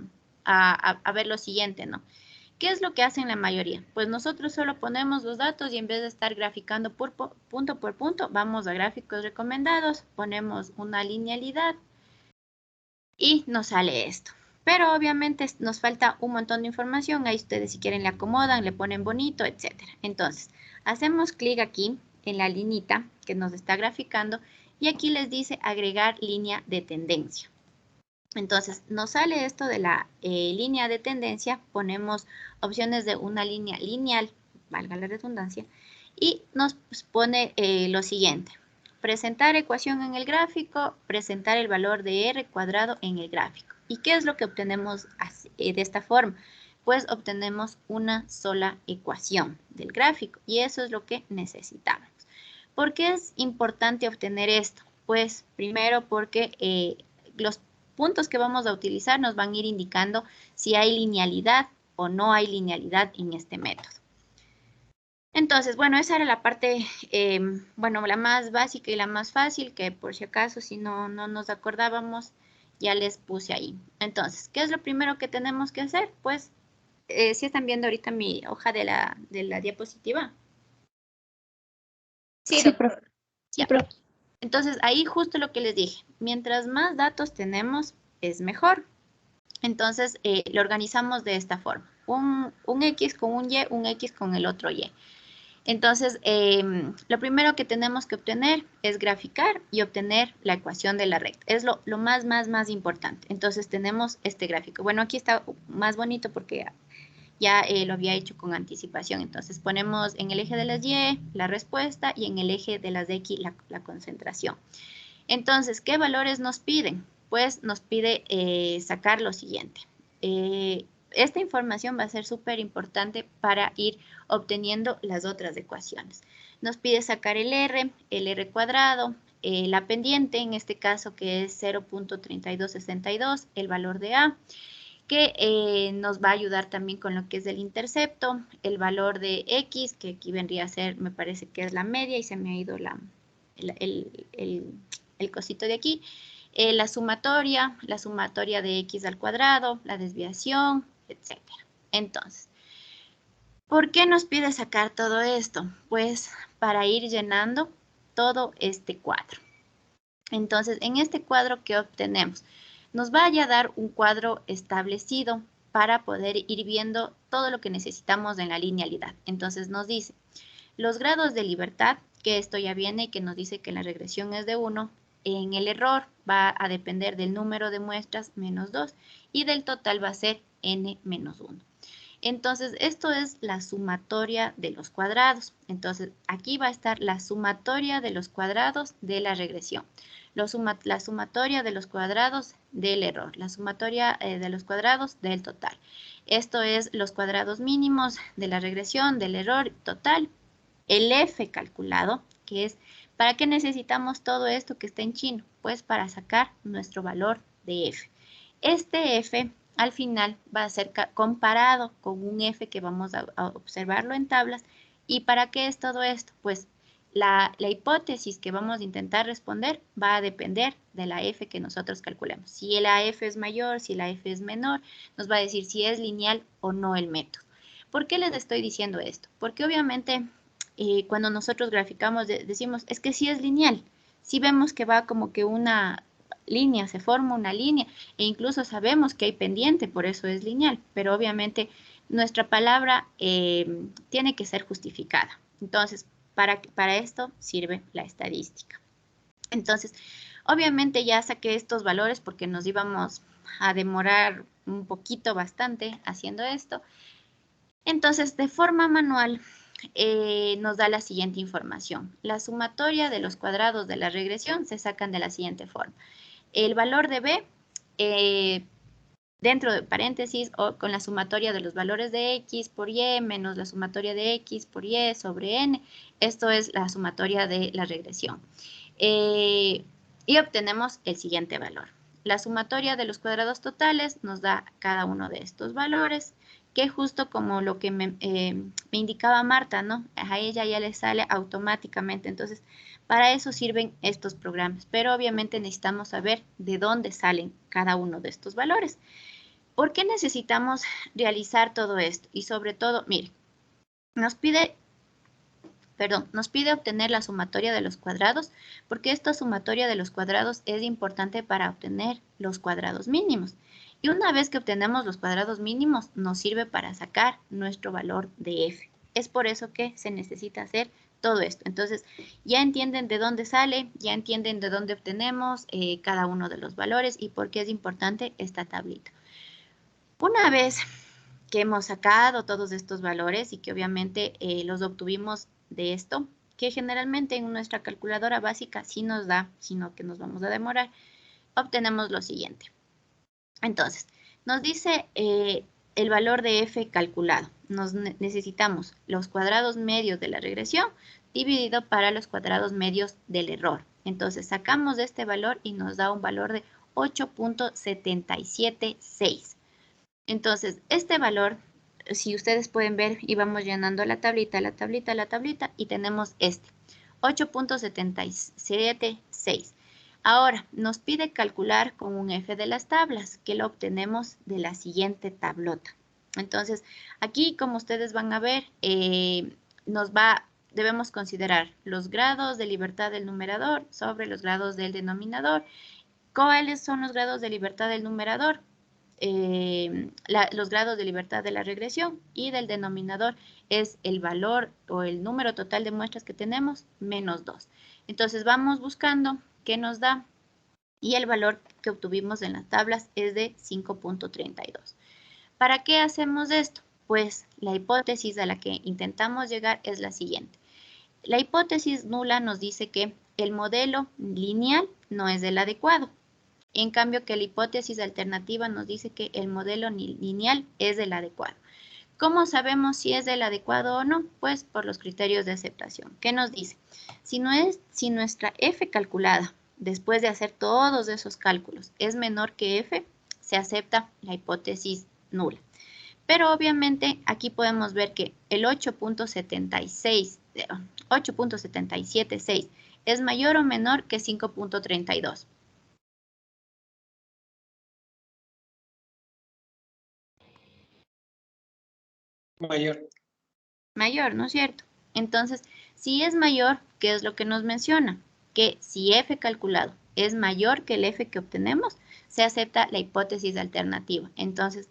ver lo siguiente, ¿no? ¿Qué es lo que hacen la mayoría? Pues nosotros solo ponemos los datos y en vez de estar graficando punto por punto, vamos a gráficos recomendados, ponemos una linealidad y nos sale esto. Pero obviamente nos falta un montón de información. Ahí ustedes si quieren le acomodan, le ponen bonito, etc. Entonces, hacemos clic aquí en la linita que nos está graficando y aquí les dice agregar línea de tendencia. Entonces, nos sale esto de la línea de tendencia, ponemos opciones de una línea lineal, valga la redundancia, y nos pone lo siguiente. Presentar ecuación en el gráfico, presentar el valor de R cuadrado en el gráfico. ¿Y qué es lo que obtenemos de esta forma? Pues obtenemos una sola ecuación del gráfico y eso es lo que necesitamos. ¿Por qué es importante obtener esto? Pues primero porque los puntos que vamos a utilizar nos van a ir indicando si hay linealidad o no hay linealidad en este método. Entonces, bueno, esa era la parte, bueno, la más básica y la más fácil, que por si acaso, si no nos acordábamos, ya les puse ahí. Entonces, ¿qué es lo primero que tenemos que hacer? Pues, si están viendo ahorita mi hoja de la diapositiva. Sí, profe. Sí, profe. Entonces, ahí justo lo que les dije, mientras más datos tenemos, es mejor. Entonces, lo organizamos de esta forma. Un X con un Y, un X con el otro Y. Entonces, lo primero que tenemos que obtener es graficar y obtener la ecuación de la recta. Es lo más importante. Entonces, tenemos este gráfico. Bueno, aquí está más bonito porque ya lo había hecho con anticipación. Entonces, ponemos en el eje de las Y la respuesta y en el eje de las X la concentración. Entonces, ¿qué valores nos piden? Pues nos pide sacar lo siguiente. Esta información va a ser súper importante para ir obteniendo las otras ecuaciones. Nos pide sacar el R cuadrado, la pendiente, en este caso que es 0.3262, el valor de A, que nos va a ayudar también con lo que es el intercepto, el valor de X, que aquí vendría a ser, me parece que es la media y se me ha ido el cosito de aquí, la sumatoria de X al cuadrado, la desviación, etc. Entonces, ¿por qué nos pide sacar todo esto? Pues para ir llenando todo este cuadro. Entonces, en este cuadro, ¿qué obtenemos? Nos va a dar un cuadro establecido para poder ir viendo todo lo que necesitamos en la linealidad. Entonces, nos dice los grados de libertad, que esto ya viene y que nos dice que la regresión es de 1. En el error va a depender del número de muestras menos 2 y del total va a ser n menos 1. Entonces, esto es la sumatoria de los cuadrados. Entonces, aquí va a estar la sumatoria de los cuadrados de la regresión, la sumatoria de los cuadrados del error, la sumatoria de los cuadrados del total. Esto es los cuadrados mínimos de la regresión, del error total, el f calculado, que es, ¿para qué necesitamos todo esto que está en chino? Pues para sacar nuestro valor de f. Este f al final va a ser comparado con un f que vamos a observarlo en tablas. ¿Y para qué es todo esto? Pues la hipótesis que vamos a intentar responder va a depender de la f que nosotros calculemos. Si la f es mayor, si la f es menor, nos va a decir si es lineal o no el método. ¿Por qué les estoy diciendo esto? Porque obviamente cuando nosotros graficamos decimos, es que sí es lineal. Sí vemos que va como que una línea, se forma una línea e incluso sabemos que hay pendiente, por eso es lineal, pero obviamente nuestra palabra tiene que ser justificada. Entonces, para esto sirve la estadística. Entonces, obviamente ya saqué estos valores porque nos íbamos a demorar un poquito bastante haciendo esto. Entonces, de forma manual, nos da la siguiente información. La sumatoria de los cuadrados de la regresión se sacan de la siguiente forma. El valor de B, dentro de paréntesis, o con la sumatoria de los valores de X por Y menos la sumatoria de X por Y sobre N. Esto es la sumatoria de la regresión. Y obtenemos el siguiente valor. La sumatoria de los cuadrados totales nos da cada uno de estos valores, que justo como lo que me indicaba Marta, ¿no? A ella ya le sale automáticamente. Entonces, para eso sirven estos programas. Pero obviamente necesitamos saber de dónde salen cada uno de estos valores. ¿Por qué necesitamos realizar todo esto? Y sobre todo, mire, nos pide obtener la sumatoria de los cuadrados, porque esta sumatoria de los cuadrados es importante para obtener los cuadrados mínimos. Y una vez que obtenemos los cuadrados mínimos, nos sirve para sacar nuestro valor de f. Es por eso que se necesita hacer todo esto. Entonces, ya entienden de dónde sale, ya entienden de dónde obtenemos cada uno de los valores y por qué es importante esta tablita. Una vez que hemos sacado todos estos valores y que obviamente los obtuvimos de esto, que generalmente en nuestra calculadora básica sí nos da, sino que nos vamos a demorar, obtenemos lo siguiente. Entonces, nos dice el valor de f calculado. Necesitamos los cuadrados medios de la regresión dividido para los cuadrados medios del error. Entonces, sacamos este valor y nos da un valor de 8.776. Entonces, este valor, si ustedes pueden ver, íbamos llenando la tablita, y tenemos este, 8.776. Ahora, nos pide calcular con un f de las tablas, que lo obtenemos de la siguiente tablota. Entonces, aquí, como ustedes van a ver, debemos considerar los grados de libertad del numerador sobre los grados del denominador. ¿Cuáles son los grados de libertad del numerador? Los grados de libertad de la regresión, y del denominador es el valor o el número total de muestras que tenemos menos 2. Entonces vamos buscando qué nos da, y el valor que obtuvimos en las tablas es de 5.32. ¿Para qué hacemos esto? Pues la hipótesis a la que intentamos llegar es la siguiente. La hipótesis nula nos dice que el modelo lineal no es el adecuado. En cambio, que la hipótesis alternativa nos dice que el modelo lineal es el adecuado. ¿Cómo sabemos si es el adecuado o no? Pues por los criterios de aceptación. ¿Qué nos dice? Si nuestra f calculada, después de hacer todos esos cálculos, es menor que f, se acepta la hipótesis nula. Pero obviamente aquí podemos ver que el 8.776 es mayor o menor que 5.32. Mayor. Mayor, ¿no es cierto? Entonces, si es mayor, ¿qué es lo que nos menciona? Que si f calculado es mayor que el f que obtenemos, se acepta la hipótesis alternativa. Entonces,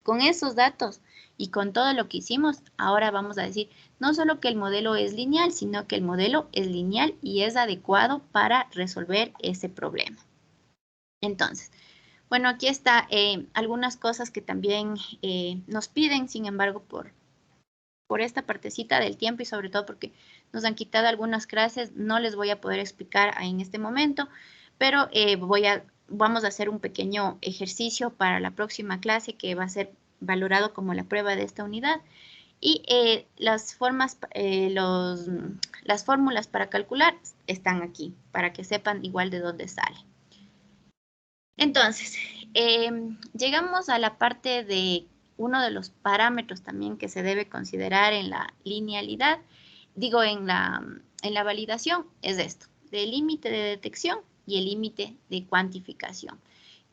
con esos datos y con todo lo que hicimos, ahora vamos a decir no solo que el modelo es lineal, sino que el modelo es lineal y es adecuado para resolver ese problema. Entonces, bueno, aquí está algunas cosas que también nos piden, sin embargo, por esta partecita del tiempo y sobre todo porque nos han quitado algunas clases, no les voy a poder explicar en este momento, pero vamos a hacer un pequeño ejercicio para la próxima clase que va a ser valorado como la prueba de esta unidad. Y las fórmulas para calcular están aquí, para que sepan igual de dónde sale. Entonces, llegamos a la parte de uno de los parámetros también que se debe considerar en la linealidad, digo en la validación, es esto, del límite de detección y el límite de cuantificación.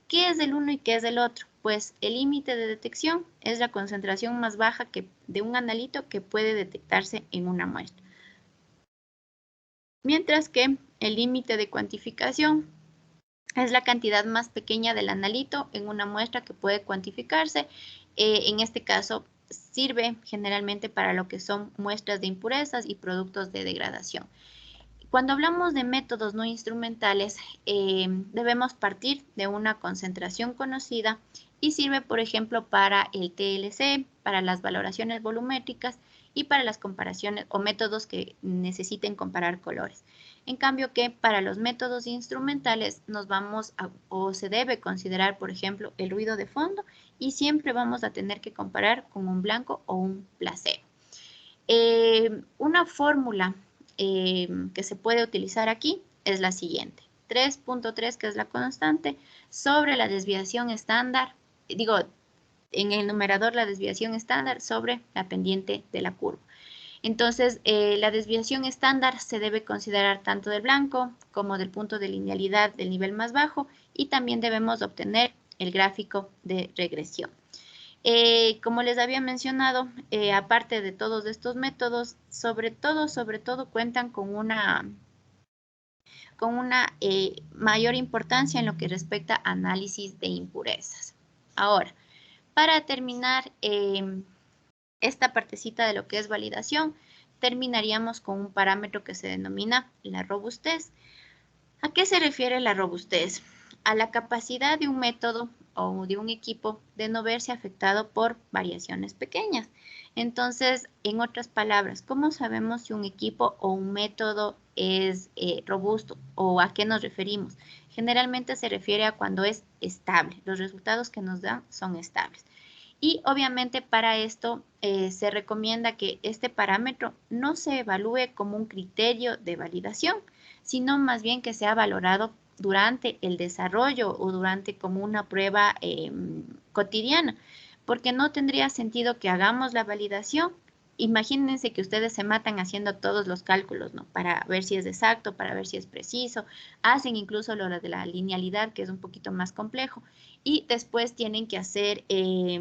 ¿Qué es el uno y qué es el otro? Pues el límite de detección es la concentración más baja de un analito que puede detectarse en una muestra. Mientras que el límite de cuantificación es la cantidad más pequeña del analito en una muestra que puede cuantificarse. En este caso sirve generalmente para lo que son muestras de impurezas y productos de degradación. Cuando hablamos de métodos no instrumentales, debemos partir de una concentración conocida y sirve, por ejemplo, para el TLC, para las valoraciones volumétricas y para las comparaciones o métodos que necesiten comparar colores. En cambio que para los métodos instrumentales nos vamos a, o se debe considerar, por ejemplo, el ruido de fondo y siempre vamos a tener que comparar con un blanco o un placebo. Una fórmula que se puede utilizar aquí es la siguiente. 3.3, que es la constante, sobre la desviación estándar, digo, en el numerador la desviación estándar sobre la pendiente de la curva. Entonces, la desviación estándar se debe considerar tanto del blanco como del punto de linealidad del nivel más bajo y también debemos obtener el gráfico de regresión. Como les había mencionado, aparte de todos estos métodos, sobre todo cuentan con una mayor importancia en lo que respecta a análisis de impurezas. Ahora, para terminar esta partecita de lo que es validación, terminaríamos con un parámetro que se denomina la robustez. ¿A qué se refiere la robustez? A la capacidad de un método o de un equipo de no verse afectado por variaciones pequeñas. Entonces, en otras palabras, ¿cómo sabemos si un equipo o un método es robusto o a qué nos referimos? Generalmente se refiere a cuando es estable. Los resultados que nos dan son estables. Y obviamente para esto se recomienda que este parámetro no se evalúe como un criterio de validación, sino más bien que sea valorado durante el desarrollo o durante como una prueba cotidiana, porque no tendría sentido que hagamos la validación. Imagínense que ustedes se matan haciendo todos los cálculos, ¿no? Para ver si es exacto, para ver si es preciso, hacen incluso lo de la linealidad, que es un poquito más complejo, y después tienen que hacer y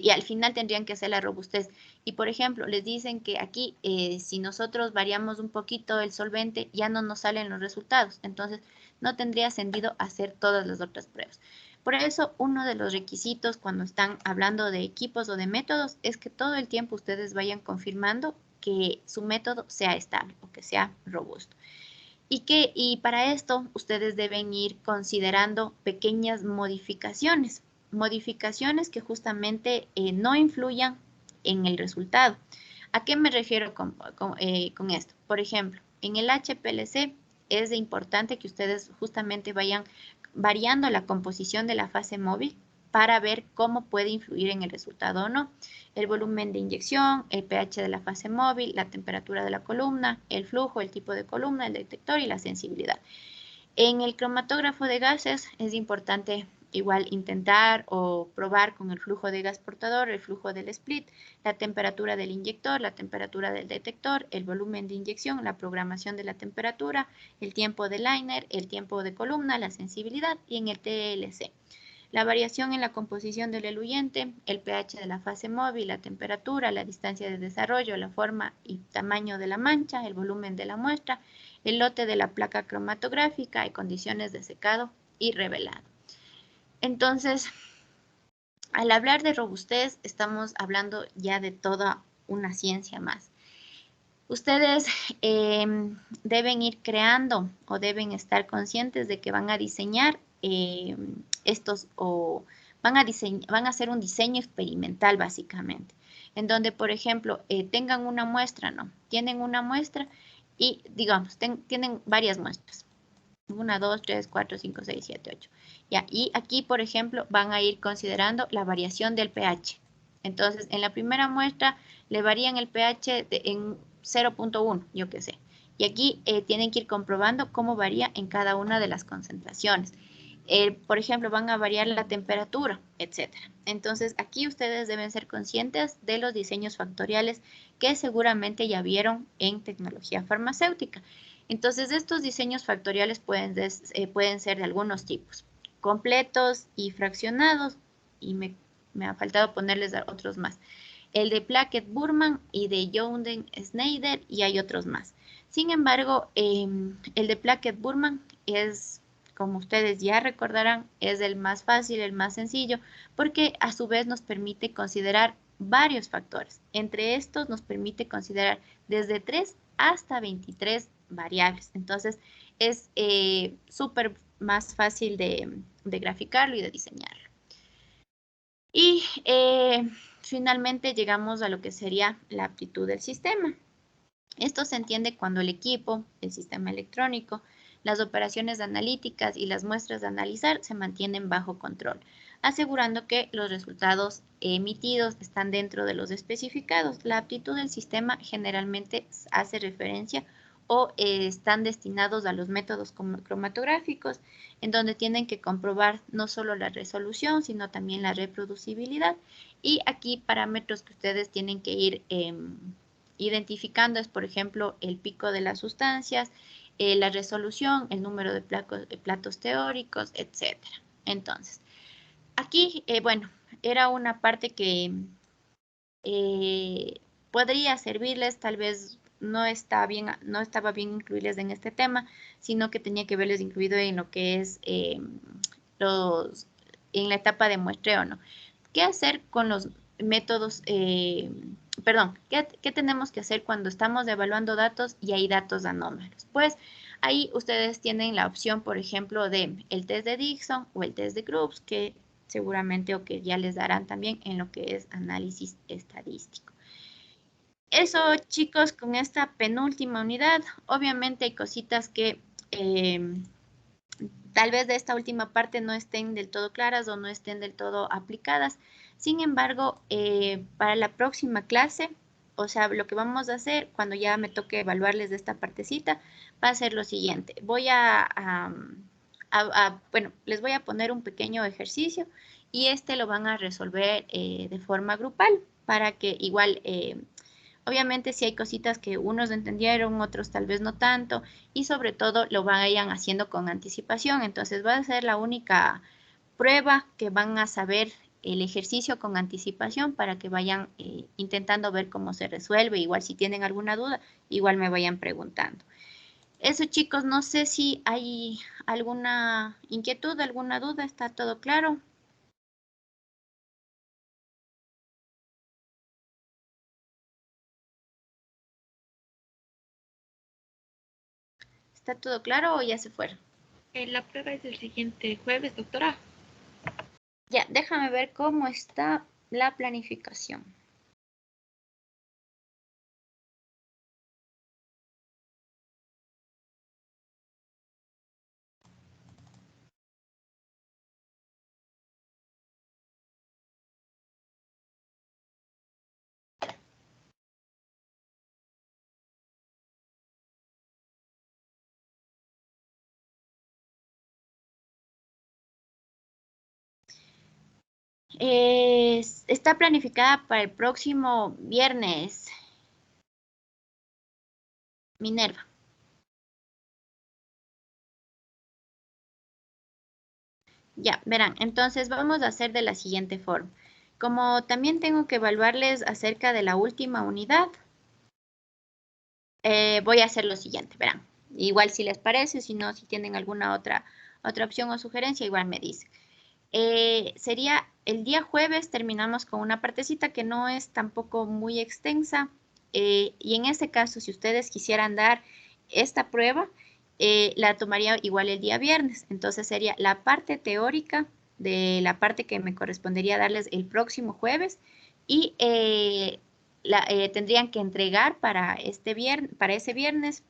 al final tendrían que hacer la robustez. Y por ejemplo, les dicen que aquí si nosotros variamos un poquito el solvente, ya no nos salen los resultados. Entonces, no tendría sentido hacer todas las otras pruebas. Por eso, uno de los requisitos cuando están hablando de equipos o de métodos es que todo el tiempo ustedes vayan confirmando que su método sea estable o que sea robusto. Y para esto, ustedes deben ir considerando pequeñas modificaciones que justamente no influyan en el resultado. ¿A qué me refiero con esto? Por ejemplo, en el HPLC es importante que ustedes justamente vayan variando la composición de la fase móvil para ver cómo puede influir en el resultado o no. El volumen de inyección, el pH de la fase móvil, la temperatura de la columna, el flujo, el tipo de columna, el detector y la sensibilidad. En el cromatógrafo de gases es importante igual intentar o probar con el flujo de gas portador, el flujo del split, la temperatura del inyector, la temperatura del detector, el volumen de inyección, la programación de la temperatura, el tiempo de liner, el tiempo de columna, la sensibilidad y en el TLC. La variación en la composición del eluyente, el pH de la fase móvil, la temperatura, la distancia de desarrollo, la forma y tamaño de la mancha, el volumen de la muestra, el lote de la placa cromatográfica y condiciones de secado y revelado. Entonces, al hablar de robustez, estamos hablando ya de toda una ciencia más. Ustedes deben ir creando o deben estar conscientes de que van a diseñar estos o van a hacer un diseño experimental básicamente, en donde, por ejemplo, tengan una muestra, ¿no? Tienen una muestra y, digamos, tienen varias muestras. 1, 2, 3, 4, 5, 6, 7, 8. Ya, y aquí, por ejemplo, van a ir considerando la variación del pH. Entonces, en la primera muestra le varían el pH en 0.1, yo qué sé. Y aquí tienen que ir comprobando cómo varía en cada una de las concentraciones. Por ejemplo, van a variar la temperatura, etc. Entonces, aquí ustedes deben ser conscientes de los diseños factoriales que seguramente ya vieron en tecnología farmacéutica. Entonces, estos diseños factoriales pueden ser de algunos tipos, completos y fraccionados, y me ha faltado ponerles otros más. El de Plackett-Burman y de Younden-Schneider, y hay otros más. Sin embargo, el de Plackett-Burman es como ustedes ya recordarán, es el más fácil, el más sencillo, porque a su vez nos permite considerar varios factores. Entre estos nos permite considerar desde 3 hasta 23 variables. Entonces, es súper más fácil de graficarlo y de diseñarlo. Y finalmente llegamos a lo que sería la aptitud del sistema. Esto se entiende cuando el equipo, el sistema electrónico, las operaciones analíticas y las muestras de analizar se mantienen bajo control, asegurando que los resultados emitidos están dentro de los especificados. La aptitud del sistema generalmente hace referencia o están destinados a los métodos cromatográficos, en donde tienen que comprobar no solo la resolución, sino también la reproducibilidad. Y aquí parámetros que ustedes tienen que ir identificando es, por ejemplo, el pico de las sustancias, la resolución, el número de platos teóricos, etc. Entonces, aquí, bueno, era una parte que podría servirles, tal vez no estaba bien incluirles en este tema, sino que tenía que verles incluido en lo que es en la etapa de muestreo, ¿no? ¿Qué hacer con los métodos, ¿qué tenemos que hacer cuando estamos evaluando datos y hay datos anómalos? Pues ahí ustedes tienen la opción, por ejemplo, de el test de Dixon o el test de Groups, que seguramente o que ya les darán también en lo que es análisis estadístico. Eso, chicos, con esta penúltima unidad, obviamente hay cositas que tal vez de esta última parte no estén del todo claras o no estén del todo aplicadas. Sin embargo, para la próxima clase, o sea, lo que vamos a hacer cuando ya me toque evaluarles de esta partecita, va a ser lo siguiente. Voy bueno, les voy a poner un pequeño ejercicio y lo van a resolver de forma grupal para que igual... obviamente si hay cositas que unos entendieron, otros tal vez no tanto, y sobre todo lo vayan haciendo con anticipación. Entonces va a ser la única prueba que van a saber el ejercicio con anticipación para que vayan intentando ver cómo se resuelve. Igual si tienen alguna duda, igual me vayan preguntando. Eso, chicos, no sé si hay alguna inquietud, alguna duda, ¿está todo claro? ¿Está todo claro o ya se fueron? La prueba es el siguiente jueves, doctora. Ya, déjame ver cómo está la planificación. Está planificada para el próximo viernes. Minerva. Ya, verán, entonces vamos a hacer de la siguiente forma. Como también tengo que evaluarles acerca de la última unidad, voy a hacer lo siguiente, verán. Igual si les parece, si no, si tienen alguna otra opción o sugerencia, igual me dicen. Sería el día jueves, terminamos con una partecita que no es tampoco muy extensa. Y en este caso, si ustedes quisieran dar esta prueba, la tomaría igual el día viernes. Entonces sería la parte teórica de la parte que me correspondería darles el próximo jueves y tendrían que entregar para ese viernes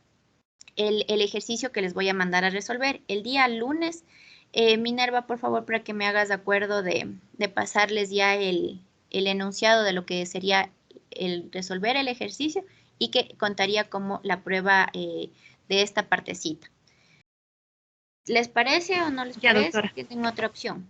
el ejercicio que les voy a mandar a resolver. El día lunes, Minerva, por favor, para que me hagas de acuerdo de pasarles ya el enunciado de lo que sería el resolver el ejercicio y que contaría como la prueba de esta partecita. ¿Les parece o no les parece? Doctora. ¿Tienen otra opción?